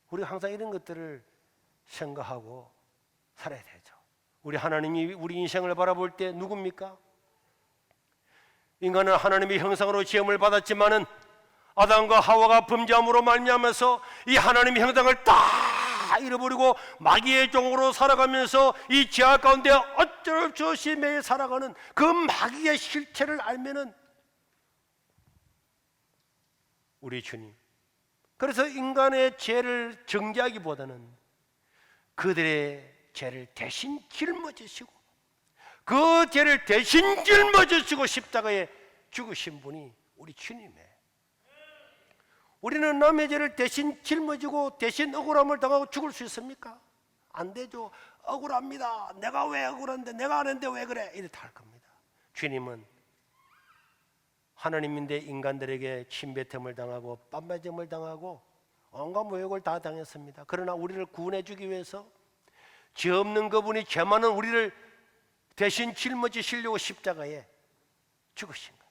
우리가 항상 이런 것들을 생각하고 살아야 되죠. 우리 하나님이 우리 인생을 바라볼 때 누굽니까? 인간은 하나님의 형상으로 지음을 받았지만은 아담과 하와가 범죄함으로 말미암아서 이 하나님의 형상을 다 잃어버리고 마귀의 종으로 살아가면서 이 죄악 가운데 어쩔 수 없이 매일 살아가는 그 마귀의 실체를 알면은 우리 주님, 그래서 인간의 죄를 정죄하기보다는 그들의 죄를 대신 짊어지시고 그 죄를 대신 짊어지시고 십자가에 죽으신 분이 우리 주님이에요. 우리는 남의 죄를 대신 짊어지고 대신 억울함을 당하고 죽을 수 있습니까? 안 되죠. 억울합니다. 내가 왜 억울한데, 내가 안 했는데 왜 그래? 이렇게 할 겁니다. 주님은 하나님인데 인간들에게 침뱉음을 당하고 빤맞음을 당하고 온갖 모욕을 다 당했습니다. 그러나 우리를 구원해 주기 위해서 죄 없는 그분이 죄 많은 우리를 대신 짊어지시려고 십자가에 죽으신 거예요.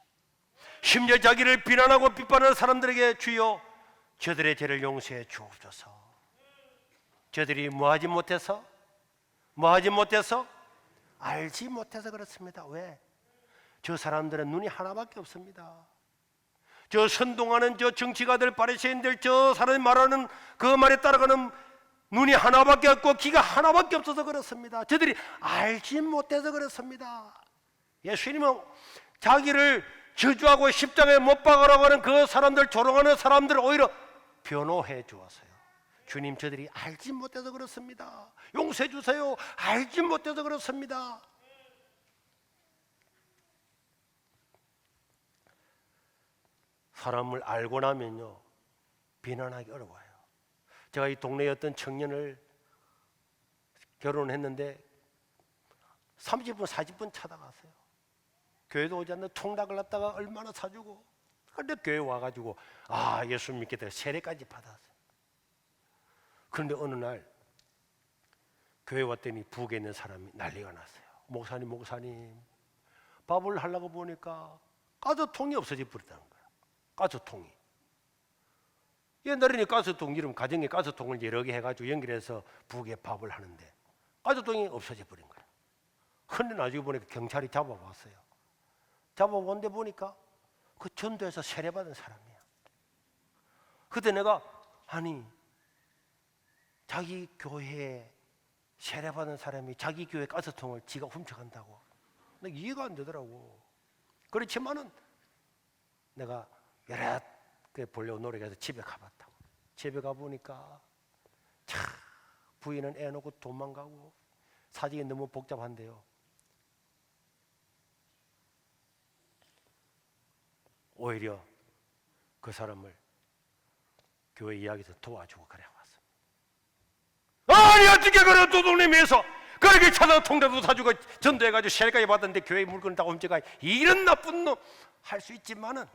심지어 자기를 비난하고 비판하는 사람들에게 주여 저들의 죄를 용서해 주옵소서. 저들이 뭐하지 못해서 알지 못해서 그렇습니다. 왜? 저 사람들은 눈이 하나밖에 없습니다. 저 선동하는 저 정치가들, 바리새인들, 저 사람이 말하는 그 말에 따라가는 눈이 하나밖에 없고 귀가 하나밖에 없어서 그렇습니다. 저들이 알지 못해서 그렇습니다. 예수님은 자기를 저주하고 십자가에 못 박으라고 하는 그 사람들, 조롱하는 사람들을 오히려 변호해 주었어요. 주님, 저들이 알지 못해서 그렇습니다. 용서해 주세요. 알지 못해서 그렇습니다. 사람을 알고 나면요, 비난하기 어려워요. 제가 이 동네에 어떤 청년을 결혼했는데 30분, 40분 찾아갔어요. 교회도 오지 않는 통닭을 갖다가 얼마나 사주고, 그런데 교회 와가지고 예수 믿겠다 세례까지 받았어요. 그런데 어느 날 교회 왔더니 북에 있는 사람이 난리가 났어요. 목사님 밥을 하려고 보니까 가스통이 없어져 버렸다는 거예요. 가스통이. 옛날에는 가스통 이름 가정에 가스통을 여러 개 해가지고 연결해서 북에 밥을 하는데 가스통이 없어져 버린 거예요. 그런데 나중에 보니까 경찰이 잡아봤어요. 잡아본데 보니까 그 전도에서 세례받은 사람이야. 그때 내가 자기 교회에 세례받은 사람이 자기 교회 가스통을 지가 훔쳐간다고. 내가 이해가 안 되더라고. 그렇지만은 내가 여러 개 보려고 노력해서 집에 가봤다고. 집에 가보니까 참 부인은 애 놓고 도망가고 사정이 너무 복잡한데요. 오히려 그 사람을 교회 이야기에서 도와주고 그래 왔습니다. 아니 어떻게 그래 도둑님에서 그렇게 찾아서 통닭도 사주고 전도해가지고 세례까지 받았는데 교회 물건을 다 훔쳐가 이런 나쁜 놈 할 수 있지만은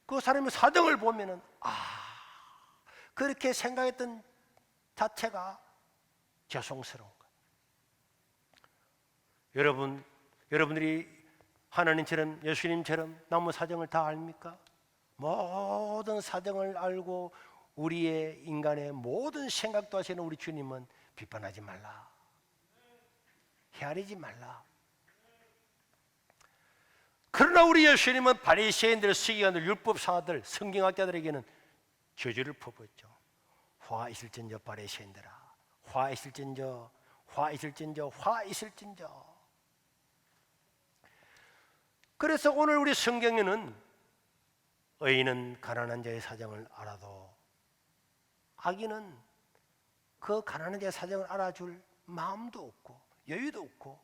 그 사람의 사정을 보면은 그렇게 생각했던 자체가 죄송스러운 거예요. 여러분들이 하나님처럼 예수님처럼 남의 사정을 다 압니까? 모든 사정을 알고 우리의 인간의 모든 생각도 하시는 우리 주님은 비판하지 말라, 헤아리지 말라. 그러나 우리 예수님은 바리새인들, 서기관들, 율법사들, 성경학자들에게는 저주를 퍼붓죠. 화 있을진저 바리새인들아, 화 있을진저, 화 있을진저, 화 있을진저. 그래서 오늘 우리 성경에는 의인은 가난한 자의 사정을 알아도 악인은 그 가난한 자의 사정을 알아줄 마음도 없고 여유도 없고,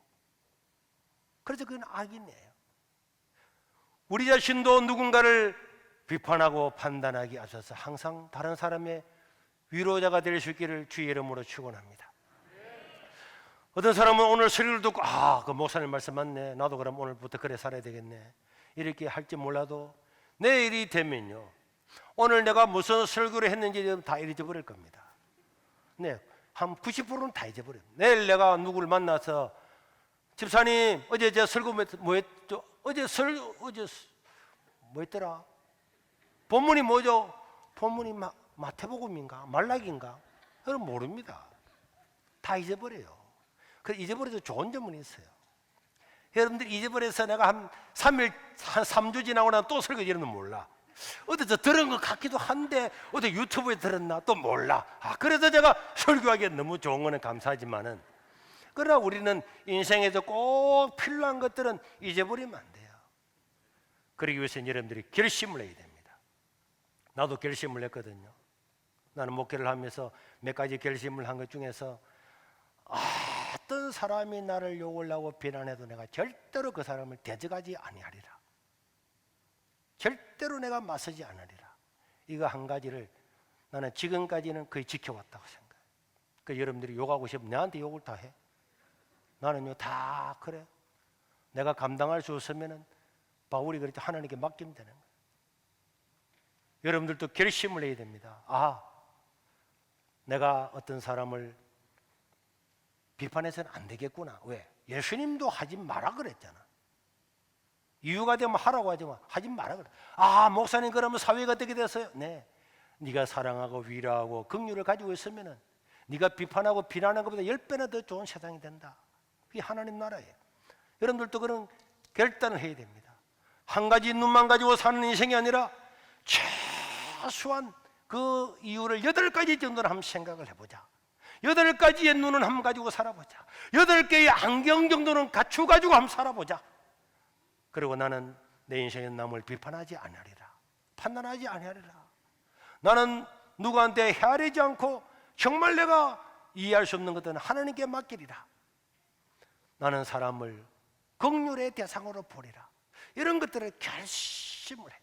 그래서 그건 악인이에요. 우리 자신도 누군가를 비판하고 판단하기 앞서서 항상 다른 사람의 위로자가 될 수 있기를 주의 이름으로 축원합니다. 어떤 사람은 오늘 설교를 듣고 그 목사님 말씀 맞네, 나도 그럼 오늘부터 그래 살아야 되겠네, 이렇게 할지 몰라도 내일이 되면요, 오늘 내가 무슨 설교를 했는지 다 잊어버릴 겁니다. 네, 한 90%는 다 잊어버려요. 내일 내가 누구를 만나서 집사님 어제 제 설교 뭐했죠? 어제 뭐했더라? 본문이 뭐죠? 본문이 마태복음인가 말라기인가? 여러분 모릅니다. 다 잊어버려요. 그 잊어버려도 좋은 점은 있어요. 여러분들 잊어버려서 내가 한 3주 지나고 나면 또 설교 이러면 몰라. 어디서 들은 것 같기도 한데 어디 유튜브에 들었나 또 몰라. 그래서 제가 설교하기에 너무 좋은 거는 감사하지만은, 그러나 우리는 인생에서 꼭 필요한 것들은 잊어버리면 안 돼요. 그러기 위해서는 여러분들이 결심을 해야 됩니다. 나도 결심을 했거든요. 나는 목회를 하면서 몇 가지 결심을 한 것 중에서 어떤 사람이 나를 욕을 하고 비난해도 내가 절대로 그 사람을 대적하지 아니하리라. 절대로 내가 맞서지 않으리라. 이거 한 가지를 나는 지금까지는 거의 지켜왔다고 생각해요. 그 여러분들이 욕하고 싶으면 내한테 욕을 다 해. 나는요 다 그래. 내가 감당할 수 없으면은 바울이 그랬죠, 하나님께 맡기면 되는 거예요. 여러분들도 결심을 해야 됩니다. 내가 어떤 사람을 비판해서는 안 되겠구나. 왜? 예수님도 하지 마라 그랬잖아. 이유가 되면 하라고 하지만 하지 마라 그래. 목사님 그러면 사회가 어떻게 됐어요? 네, 네가 사랑하고 위로하고 긍휼을 가지고 있으면은 네가 비판하고 비난하는 것보다 10배나 더 좋은 세상이 된다. 그게 하나님 나라예요. 여러분들도 그런 결단을 해야 됩니다. 한 가지 눈만 가지고 사는 인생이 아니라 최소한 그 이유를 8가지 정도는 한번 생각을 해보자. 8가지의 눈은 한번 가지고 살아보자. 8개의 안경 정도는 갖추 가지고 한번 살아보자. 그리고 나는 내 인생의 남을 비판하지 아니하리라. 판단하지 아니하리라. 나는 누구한테 헤아리지 않고 정말 내가 이해할 수 없는 것들은 하나님께 맡기리라. 나는 사람을 긍휼의 대상으로 보리라. 이런 것들을 결심을 해.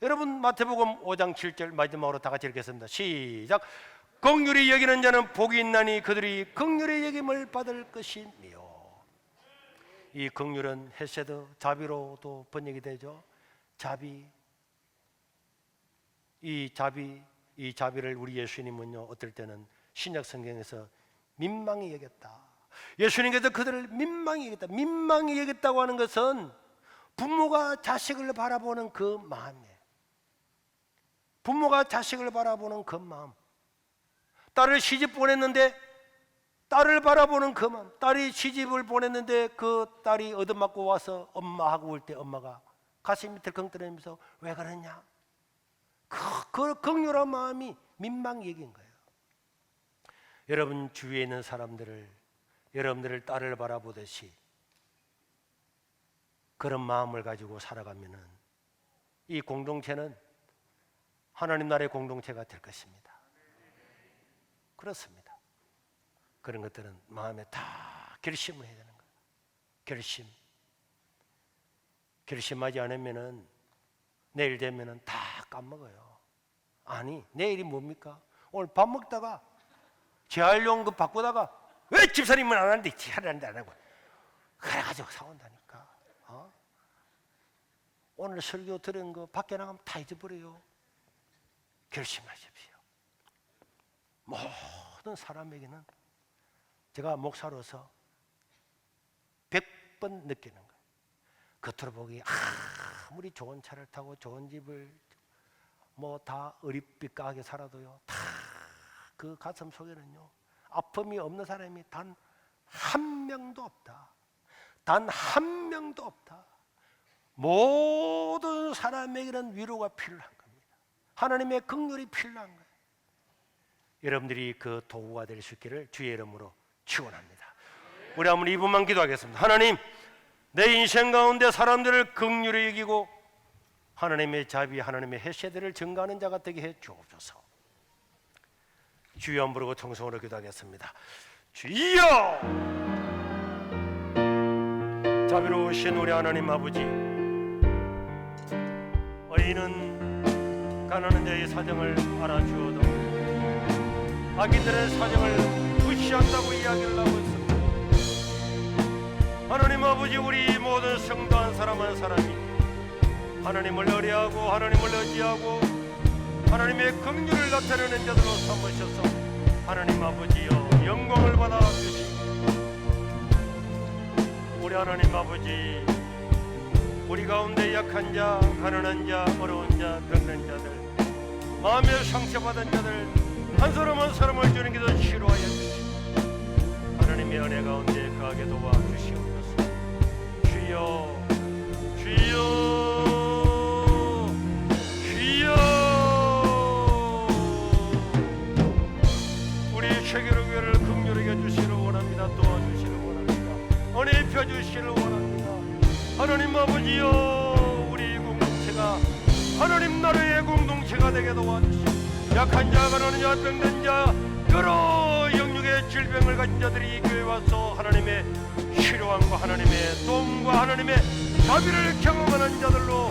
여러분 마태복음 5장 7절 마지막으로 다 같이 읽겠습니다. 시작. 긍휼히 여기는 자는 복이 있나니 그들이 긍휼의 여김을 받을 것이며. 이 긍휼은 헤세드, 자비로도 번역이 되죠. 자비. 이 자비를 우리 예수님은요, 어떨 때는 신약 성경에서 민망히 여겼다. 예수님께서 그들을 민망히 여겼다. 민망히 여겼다고 하는 것은 부모가 자식을 바라보는 그 마음이에요. 부모가 자식을 바라보는 그 마음. 딸을 시집 보냈는데 딸을 바라보는 그 마음. 딸이 시집을 보냈는데 그 딸이 얻어맞고 와서 엄마하고 올 때 엄마가 가슴이 들컹 떨리면서 왜 그러냐? 그 긍휼한 마음이 민망히 여긴 거예요. 여러분 주위에 있는 사람들을, 여러분들을 딸을 바라보듯이 그런 마음을 가지고 살아가면은 이 공동체는 하나님 나라의 공동체가 될 것입니다. 그렇습니다. 그런 것들은 마음에 다 결심을 해야 되는 거예요. 결심하지 않으면은 내일 되면은 다 까먹어요. 아니, 내일이 뭡니까? 오늘 밥 먹다가 재활용 그 바꾸다가 왜 집사님은 안 하는데 재활용도 안 하고 그래가지고 싸운다니까. 오늘 설교 들은 거 밖에 나가면 다 잊어버려요. 결심하십시오. 모든 사람에게는 제가 목사로서 100번 느끼는 거예요. 겉으로 보기 아무리 좋은 차를 타고 좋은 집을 뭐 다 어리삐까하게 살아도요, 다 그 가슴 속에는요 아픔이 없는 사람이 단 한 명도 없다. 단 한 명도 없다. 모든 사람에게는 위로가 필요한 겁니다. 하나님의 긍휼이 필요한 거예요. 여러분들이 그 도구가 될 수 있기를 주의 이름으로 축원합니다. 우리 한번 2분만 기도하겠습니다. 하나님, 내 인생 가운데 사람들을 긍휼히 여기고 하나님의 자비, 하나님의 헤세드를 증가하는 자가 되게 해 주옵소서. 주여 부르고 통성으로 기도하겠습니다. 주여! 자비로우신 우리 하나님 아버지, 의인은 가난한 자의 사정을 알아주어도 악인들의 사정을 무시한다고 이야기를 하고 있습니다. 하나님 아버지, 우리 모든 성도 한 사람 한 사람이 하나님을 의뢰하고 하나님을 의지하고 하나님의 긍휼을 나타내는 자들로 삼으셔서 하나님 아버지여 영광을 받아 주시고, 우리 하나님 아버지, 우리 가운데 약한 자, 가난한 자, 어려운 자, 병든 자들, 마음의 상처받은 자들 한 사람 한 사람을 주는 기도 치료하여 주시고 하나님의 은혜 가운데 거하게 도와주시옵소서. 주여, 주여, 주여. 우리 세계로교회를 긍휼히 여주시기를 원합니다. 도와주시기를 원합니다. 은혜 입혀주시기를 원합니다. 하나님 아버지여, 우리 공동체가 하나님 나라의 공동체가 되게 도와주시고 약한 자, 가난한 자, 병든 자, 여러 영육의 질병을 가진 자들이 이 교회에 와서 하나님의 치료함과 하나님의 도움과 하나님의 자비를 경험하는 자들로